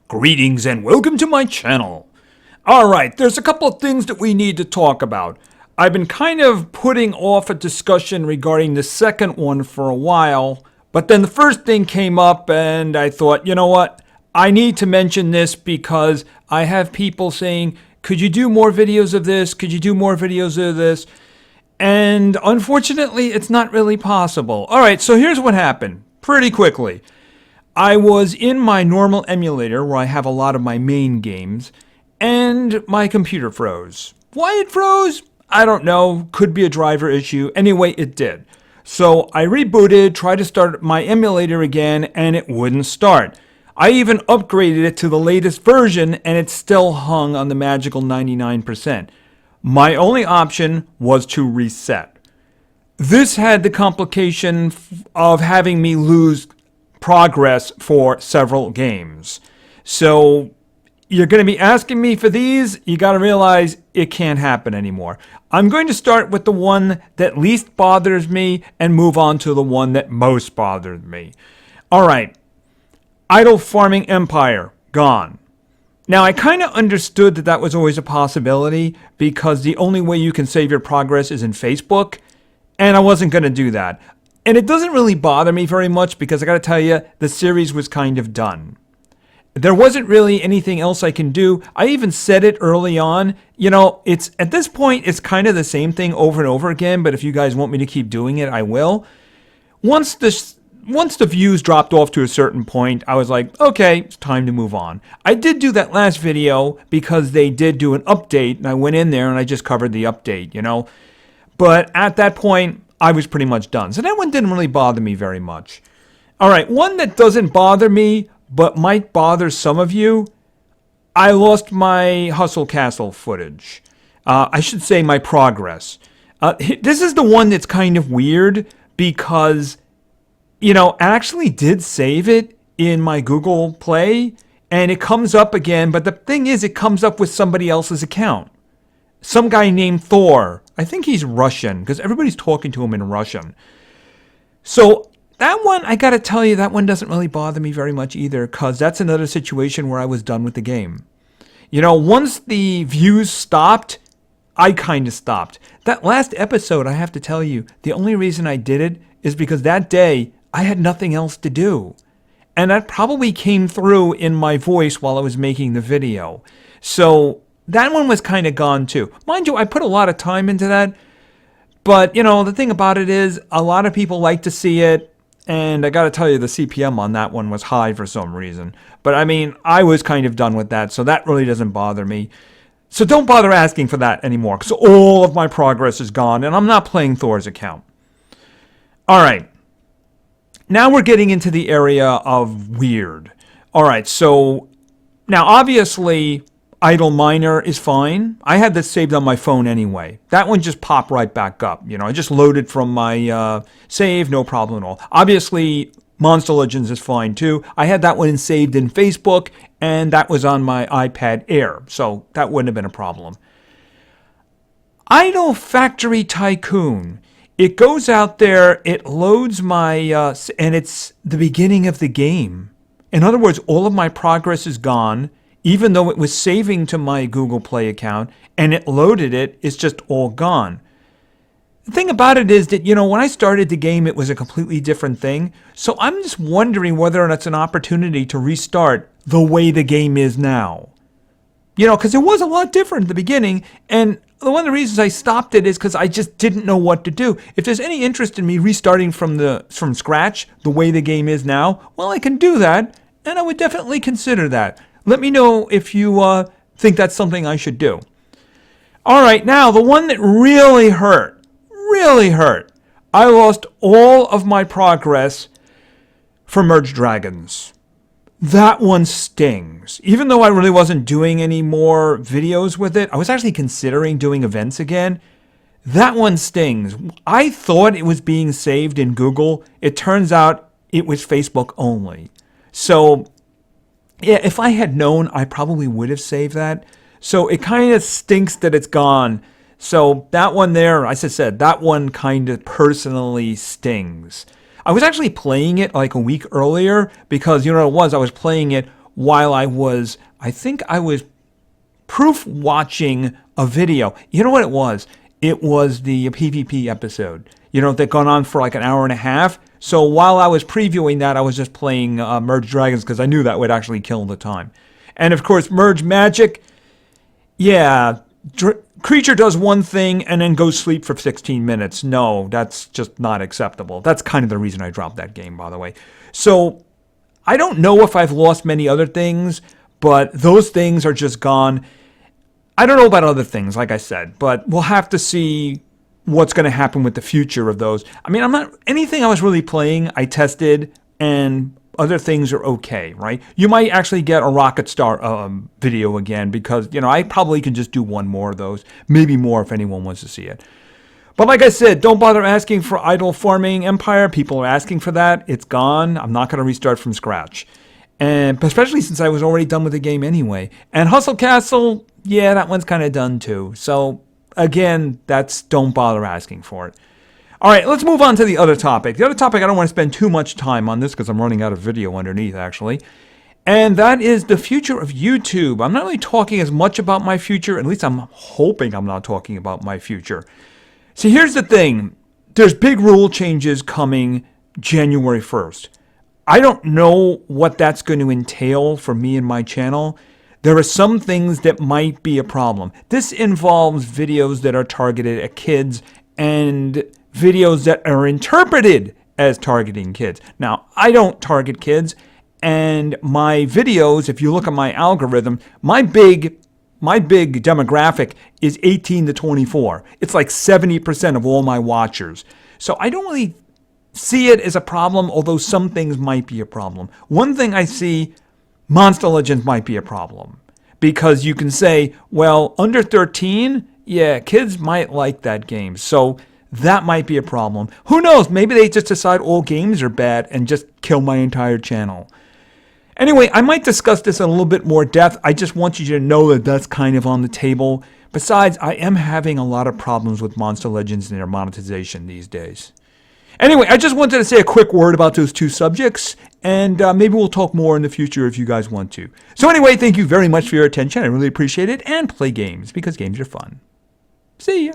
Greetings and welcome to my channel. Alright, there's a couple of things that we need to talk about. I've been kind of putting off a discussion regarding the second one for a while, but then the first thing came up and I thought, you know what? I need to mention this because I have people saying, could you do more videos of this? Could you do more videos of this? And unfortunately, it's not really possible. Alright, so here's what happened pretty quickly. I was in my normal emulator where I have a lot of my main games, and my computer froze. Why it froze? I don't know. Could be a driver issue. Anyway, it did. So I rebooted, tried to start my emulator again, and it wouldn't start. I even upgraded it to the latest version, and it still hung on the magical 99%. My only option was to reset. This had the complication of having me lose progress for several games. So you're going to be asking me for these. You got to realize it can't happen anymore. I'm going to start with the one that least bothers me and move on to the one that most bothered me. All right. Idle Farming Empire, gone. Now, I kind of understood that was always a possibility because the only way you can save your progress is in Facebook, and I wasn't going to do that. And it doesn't really bother me very much because I got to tell you, the series was kind of done. There wasn't really anything else I can do. I even said it early on. You know, it's at this point, it's kind of the same thing over and over again, but if you guys want me to keep doing it, I will. Once the views dropped off to a certain point, I was like, okay, it's time to move on. I did do that last video because they did do an update, and I went in there and I just covered the update, you know. But at that point, I was pretty much done. So that one didn't really bother me very much. All right, one that doesn't bother me, but might bother some of you. I lost my Hustle Castle footage. I should say my progress. This is the one that's kind of weird because, you know, I actually did save it in my Google Play, and it comes up again. But the thing is, it comes up with somebody else's account. Some guy named Thor. I think he's Russian because everybody's talking to him in Russian. So that one, I got to tell you, that one doesn't really bother me very much either because that's another situation where I was done with the game. You know, once the views stopped, I kind of stopped. That last episode, I have to tell you, the only reason I did it is because that day I had nothing else to do. And that probably came through in my voice while I was making the video. So that one was kind of gone too. Mind you, I put a lot of time into that. But, you know, the thing about it is a lot of people like to see it. And I got to tell you, the CPM on that one was high for some reason. But, I mean, I was kind of done with that. So that really doesn't bother me. So don't bother asking for that anymore. Because all of my progress is gone. And I'm not playing Thor's account. All right. Now we're getting into the area of weird. All right. So now, obviously, Idle Miner is fine. I had this saved on my phone anyway. That one just popped right back up. You know, I just loaded from my save, no problem at all. Obviously, Monster Legends is fine too. I had that one saved in Facebook, and that was on my iPad Air, so that wouldn't have been a problem. Idle Factory Tycoon. It goes out there, it loads my, and it's the beginning of the game. In other words, all of my progress is gone. Even though it was saving to my Google Play account and it loaded it, it's just all gone. The thing about it is that, you know, when I started the game, it was a completely different thing. So I'm just wondering whether or not it's an opportunity to restart the way the game is now. You know, because it was a lot different at the beginning. And one of the reasons I stopped it is because I just didn't know what to do. If there's any interest in me restarting from scratch, the way the game is now, well, I can do that. And I would definitely consider that. Let me know if you think that's something I should do. All right, now the one that really hurt. I lost all of my progress for Merge Dragons. That one stings. Even though I really wasn't doing any more videos with it, I was actually considering doing events again. That one stings. I thought it was being saved in Google. It turns out it was Facebook only. So yeah, if I had known, I probably would have saved that. So it kind of stinks that it's gone. So that one there, as I said, that one kind of personally stings. I was actually playing it like a week earlier because, you know what it was? I was playing it while I think I was proof watching a video. You know what it was? It was the PvP episode. That gone on for like an hour and a half. So while I was previewing that, I was just playing Merge Dragons because I knew that would actually kill the time. And of course, Merge Magic, yeah, creature does one thing and then goes sleep for 16 minutes. No, that's just not acceptable. That's kind of the reason I dropped that game, by the way. So I don't know if I've lost many other things, but those things are just gone. I don't know about other things, like I said, but we'll have to see what's going to happen with the future of those. I mean, anything I was really playing, I tested, and other things are okay, right? You might actually get a Rocket Star video again because, I probably can just do one more of those, maybe more if anyone wants to see it. But like I said, don't bother asking for Idle Farming Empire. People are asking for that. It's gone. I'm not going to restart from scratch. And especially since I was already done with the game anyway. And Hustle Castle, yeah, that one's kind of done too. So again, don't bother asking for it. All right, let's move on to the other topic. The other topic, I don't want to spend too much time on this because I'm running out of video underneath, actually. And that is the future of YouTube. I'm not really talking as much about my future. At least I'm hoping I'm not talking about my future. See, here's the thing. There's big rule changes coming January 1st. I don't know what that's going to entail for me and my channel. There are some things that might be a problem. This involves videos that are targeted at kids and videos that are interpreted as targeting kids. Now, I don't target kids, and my videos, if you look at my algorithm, my big demographic is 18 to 24. It's like 70% of all my watchers. So I don't really see it as a problem, although some things might be a problem. One thing I see, Monster Legends might be a problem. Because you can say, well, under 13, yeah, kids might like that game. So that might be a problem. Who knows? Maybe they just decide all games are bad and just kill my entire channel. Anyway, I might discuss this in a little bit more depth. I just want you to know that that's kind of on the table. Besides, I am having a lot of problems with Monster Legends and their monetization these days. Anyway, I just wanted to say a quick word about those two subjects, and maybe we'll talk more in the future if you guys want to. So anyway, thank you very much for your attention. I really appreciate it, and play games, because games are fun. See ya.